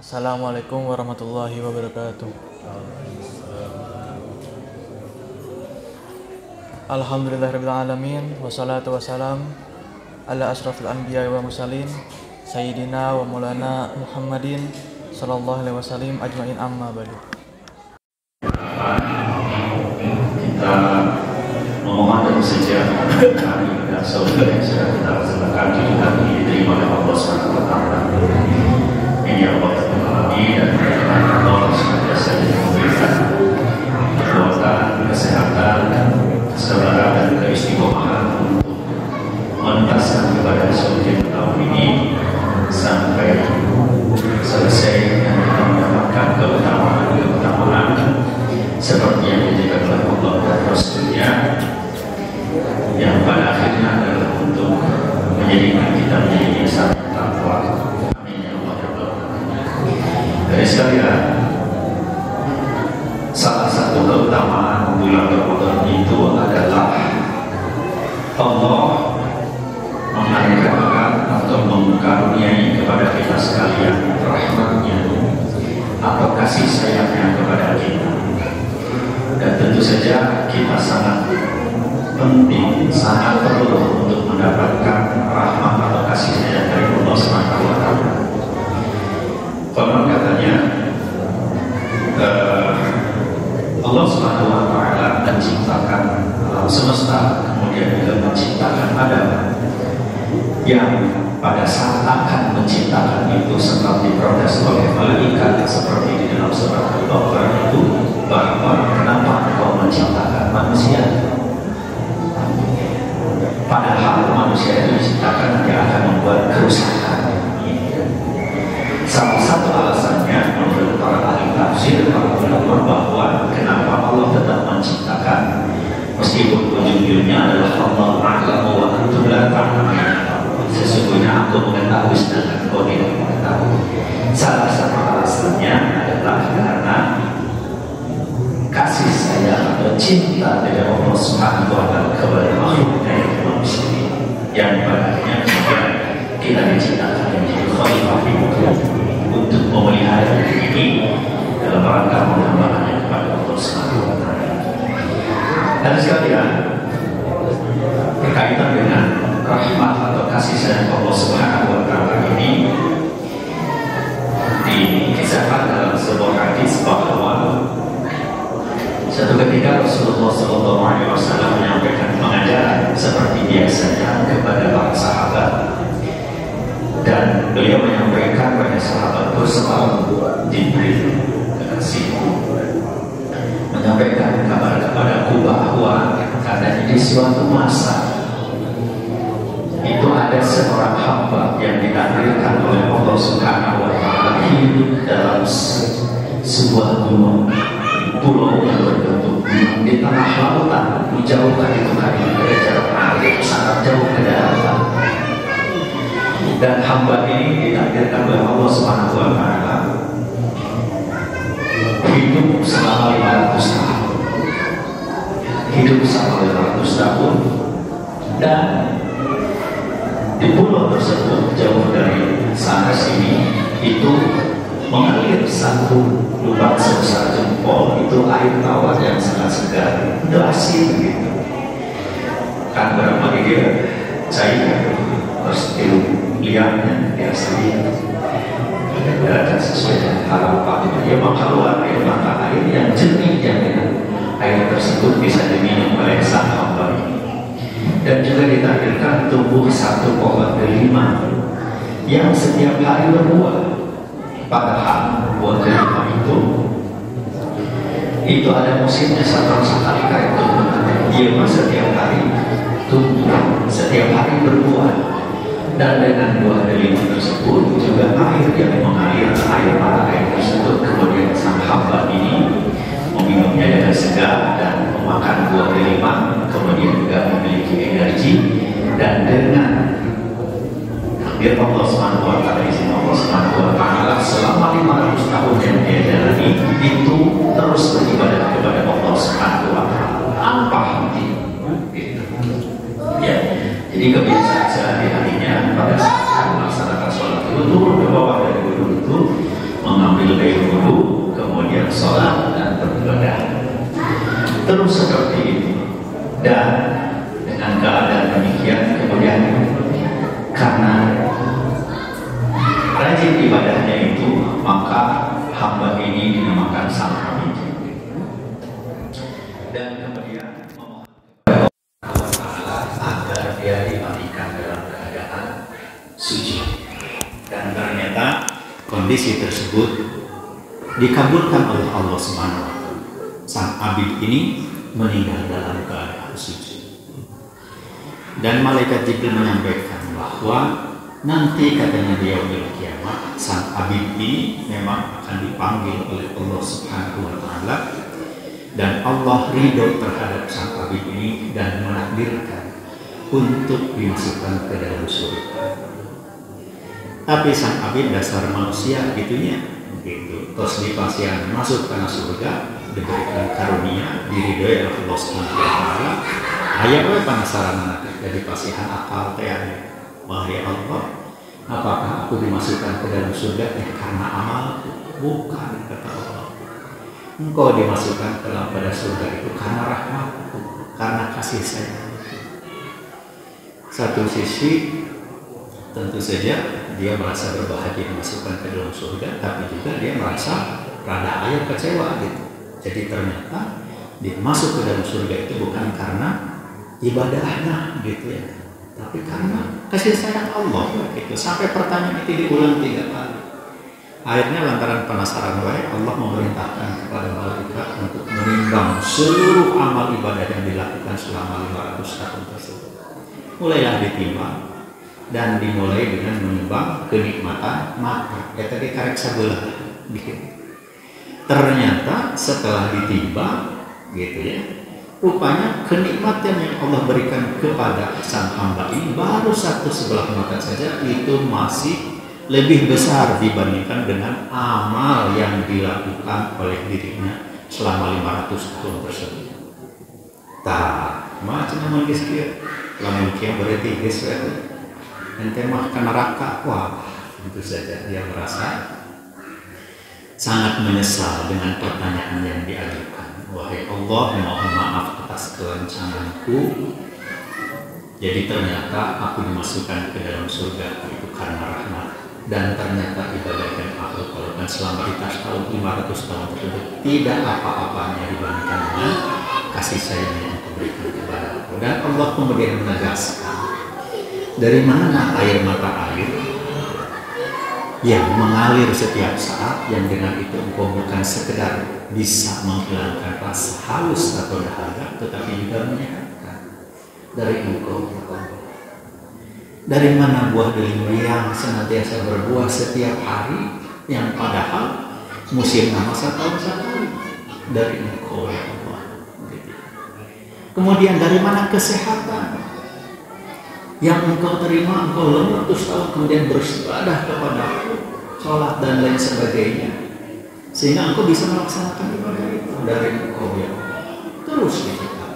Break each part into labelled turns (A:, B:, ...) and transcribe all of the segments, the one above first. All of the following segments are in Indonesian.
A: Assalamualaikum warahmatullahi wabarakatuh. Alhamdulillahirabbil alamin wassalatu wassalam ala asyrafil anbiya wa mursalin sayyidina wa maulana Muhammadin sallallahu alaihi wasallam ajmain amma ba'du.
B: Kita memohon saja kami dan saudara yang sudah kita laksanakan kita diterima oleh Allah Subhanahu wa taala. Ini Allah Ta'ala dan Allah senantiasa memberikan kekuatan, kesehatan, kesabaran dan keistiqomahan untuk menuntaskan ibadah sholat tahun ini sampai selesai dan kita mendapatkan keutamaan seperti yang dijaga oleh Allah dan Rasulnya, yang pada akhirnya adalah untuk menjadikan kita menjadi insan yang takwa. Dari sekalian, salah satu keutamaan bulan Ramadan itu adalah Allah menganugerahkan atau mengaruniai kepada kita sekalian rahmatnya atau kasih sayangnya kepada kita. Dan tentu saja kita sangat penting, sangat perlu untuk mendapatkan rahmat atau kasih sayang dari Allah Subhanahu wa taala. Konon katanya Allah Subhanahu wa taala menciptakan alam semesta, kemudian juga menciptakan Adam, yang pada saat akan menciptakan itu sempat diprotes oleh malaikat seperti di dalam surat Al-Baqarah itu, bahwa kenapa engkau menciptakan manusia, padahal manusia itu diciptakan dia akan membuat kerusakan. Salah satu alasannya menurut para ahli tafsir, para ulama, bahwa kenapa Allah tetap menciptakan meskipun ujung-ujungnya adalah Allah a'lamu wa antum la ta'lamun. Sesungguhnya aku mengetahui sedangkan kau tidak mengetahui. Salah satu alasannya adalah karena kasih sayang atau cinta dari Allah Subhanahu wa taala kepada makhluknya yang manusia, yang pada akhirnya kita diciptakan menjadi khalifah untuk memelihara diri ini dalam rangka menghambakannya kepada Allah Subhanahu wa taala. Dan sekalian, berkaitan dengan rahmat atau kasih sayang Allah Subhanahu wa taala ini dikisahkan dalam sebuah hadis bahwa satu ketika Rasulullah SAW menyampaikan pengajaran seperti biasanya kepada para sahabat, dan beliau menyampaikan pada sahabat bersama Jibril kekasihku menyampaikan kabar kepadaku bahwa katanya di suatu masa itu ada seorang hamba yang ditakdirkan oleh Allah Subhanahu wa taala hidup dalam sebuah gunung, pulau yang berbentuk gunung di tengah lautan, dijauhkan itu dari jarak air sangat jauh ke daratan. Dan hamba ini ditakdirkan oleh Allah Subhanahu wa taala hidup selama 500 tahun. Hidup selama 500 tahun, dan di pulau tersebut jauh dari sana sini itu mengalir satu lubang sebesar jempol, itu air tawar yang sangat segar, gelasi begitu. Kan berapa dia cair terus lihatnya biasa tidak ada sesuai dengan harapan. Dia menghaluan air mata air yang jernih, yang air tersebut bisa diminum oleh sang hamba ini. Dan juga ditakdirkan tumbuh satu pohon delima yang setiap hari berbuah. Padahal buah delima itu ada musimnya, satu sekali itu dia setiap hari tumbuh, setiap hari berbuah. Dan dengan buah delima tersebut juga air yang mengalir, air mata air tersebut, kemudian sang hamba ini meminumnya dengan segar dan memakan buah delima, kemudian juga memiliki energi. Dan dengan takdir Allah Subhanahu wa taala, izin Allah Subhanahu wa taala, selama 500 tahun yang dia jalani itu terus beribadah kepada Allah Subhanahu wa taala tanpa henti. Ya, jadi kebiasaan sehari-harinya pada saat melaksanakan sholat itu turun ke bawah dari gunung itu bersolat dan beribadah. Terus seperti itu, dan dengan keadaan demikian kemudian karena rajin ibadahnya itu, maka hamba ini dinamakan sang abid. Dan kemudian memohon kepada Allah Ta'ala agar dia dimatikan dalam keadaan suci. Dan ternyata kondisi tersebut dikabulkan oleh Allah Subhanahu wa Ta'ala. Sang abid ini meninggal dalam keadaan suci. Dan malaikat Jibril menyampaikan bahwa nanti katanya di yaumil kiamat sang abid ini memang akan dipanggil oleh Allah Subhanahu wa Ta'ala, dan Allah ridho terhadap sang abid ini dan menakdirkan untuk dimasukkan ke dalam surga. Tapi sang abid dasar manusia gitunya gitu, terus dipasihan masuk ke surga, diberikan karunia, diridhoi oleh Allah Subhanahu wa Ta'ala. Aya we penasaran anak jadi pasihan akal teh. Wahai Allah, apakah aku dimasukkan ke dalam surga karena amalku? Bukan, kata Allah. Engkau dimasukkan ke dalam pada surga itu karena rahmatku, karena kasih sayang. Satu sisi tentu saja dia merasa berbahagia dimasukkan ke dalam surga, tapi juga dia merasa rada ayat kecewa gitu. Jadi ternyata dia masuk ke dalam surga itu bukan karena ibadahnya gitu ya, tapi karena kasih sayang Allah gitu. Sampai pertanyaan itu diulang 3 kali. Akhirnya lantaran penasaran baik, Allah memerintahkan kepada malaikat untuk menimbang seluruh amal ibadah yang dilakukan selama 500 tahun tersebut. Mulailah ditimbang dan dimulai dengan menimbang kenikmatan mata. Ya tadi karek sabelah bikin. Ternyata setelah ditimbang gitu ya, rupanya kenikmatan yang Allah berikan kepada sang hamba ini baru satu sebelah mata saja itu masih lebih besar dibandingkan dengan amal yang dilakukan oleh dirinya selama 500 tahun tersebut. Macam namun geus kieu, lamun kieu berarti geus ente mah ka neraka. Wah, tentu saja dia merasa sangat menyesal dengan pertanyaan yang diajukan. Wahai Allah, mohon maaf atas kelancanganku. Jadi ternyata aku dimasukkan ke dalam surga itu karena rahmat. Dan ternyata ibadah yang aku lakukan selama 500 tahun tersebut tidak apa-apanya dibandingkan dengan kasih sayang yang aku berikan kepada aku. Dan Allah kemudian menegaskan, dari mana air mata air yang mengalir setiap saat, yang dengan itu engkau bukan sekedar bisa menghilangkan rasa haus atau dahaga, tetapi juga menyehatkan dari engkau. Dari mana buah delima yang senantiasa berbuah setiap hari, yang padahal musim nama setahun sekali? Dari engkau ya Allah. Kemudian dari mana kesehatan yang engkau terima, engkau lemah terus tahun kemudian beribadah kepada aku, sholat dan lain sebagainya, sehingga engkau bisa melaksanakan ibadah itu. Dari engkau ya Allah. Terus dikatakan,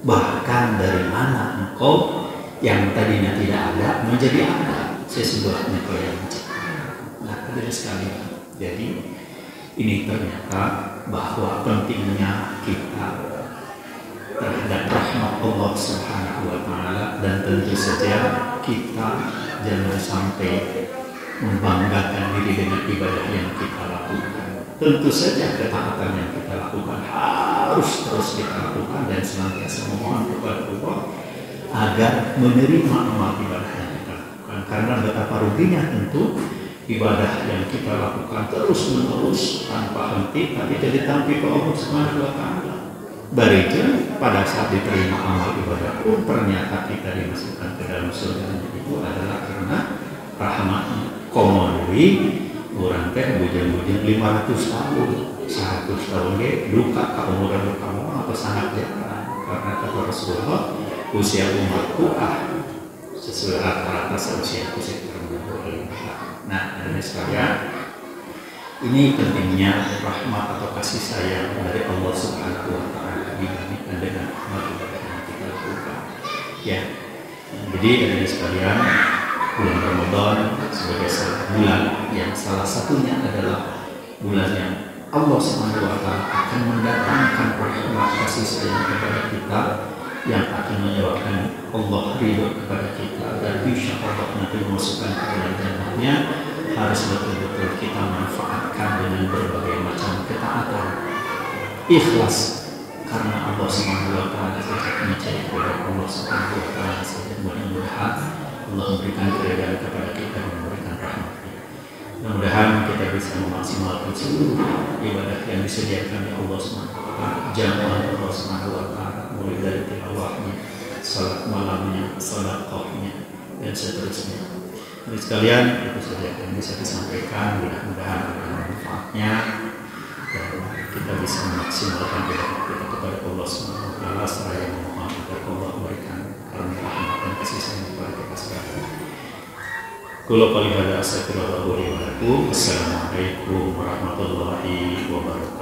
B: bahkan dari mana engkau yang tadinya tidak ada menjadi ada, sesungguhnya engkau yang menciptakan. Nah, hadirin sekalian, jadi ini ternyata bahwa pentingnya kita terhadap rahmat Allah Subhanahu wa Ta'ala, dan tentu saja kita jangan sampai membanggakan diri dengan ibadah yang kita lakukan. Tentu saja ketaatan yang kita lakukan harus terus kita lakukan dan senantiasa memohon kepada Allah agar menerima amal ibadah yang kita lakukan. Karena betapa ruginya tentu ibadah yang kita lakukan terus menerus tanpa henti, tapi tidak ditampi ke Allah Subhanahu wa Ta'ala. Barikan pada saat diterima amal ibadah pun ternyata kita dimasukkan ke dalam surga itu adalah karena rahmatnya. Komodwi orang teh bujang-bujang 500 tahun, 100 tahun ge duka keumuran kamu atau sangat jarang, karena kata Rasulullah usia umatku sesuai rata-rata seusia sekitar 25 tahun. Nah, ini sekalian, ini pentingnya rahmat atau kasih sayang dari Allah Subhanahu wa Ta'ala dibandingkan dengan amal ibadah yang kita lakukan. Ya, jadi ini sekalian, bulan Ramadan sebagai bulan yang salah satunya adalah bulan yang
C: Allah SWT akan mendatangkan rahmat kasih sayang kepada kita yang akan menyebabkan Allah ridho kepada kita dan insya Allah nanti memasukkan ke dalam jannahnya. Harus betul-betul kita manfaatkan dengan berbagai macam ketaatan, ikhlas karena Allah SWT saja, mencari kepada Allah SWT saja. Mudah-mudahan Allah memberikan keridhaan kepada kita dan memberikan rahmatnya. Mudah-mudahan kita bisa memaksimalkan seluruh ibadah yang disediakan oleh Allah SWT, jamuan Allah SWT, mulai dari tilawahnya, salat malamnya, sedekahnya, dan seterusnya. Jadi sekalian, itu saja yang bisa disampaikan. Mudah-mudahan ada manfaatnya dan kita bisa memaksimalkan ibadah kita kepada Allah SWT. Saya mohon agar Allah memberikan karunia rahmat dan kasih sayang kepada kita sekalian. Qul qali hadza astaghfirullah li wa lakum. Assalamualaikum warahmatullahi wabarakatuh.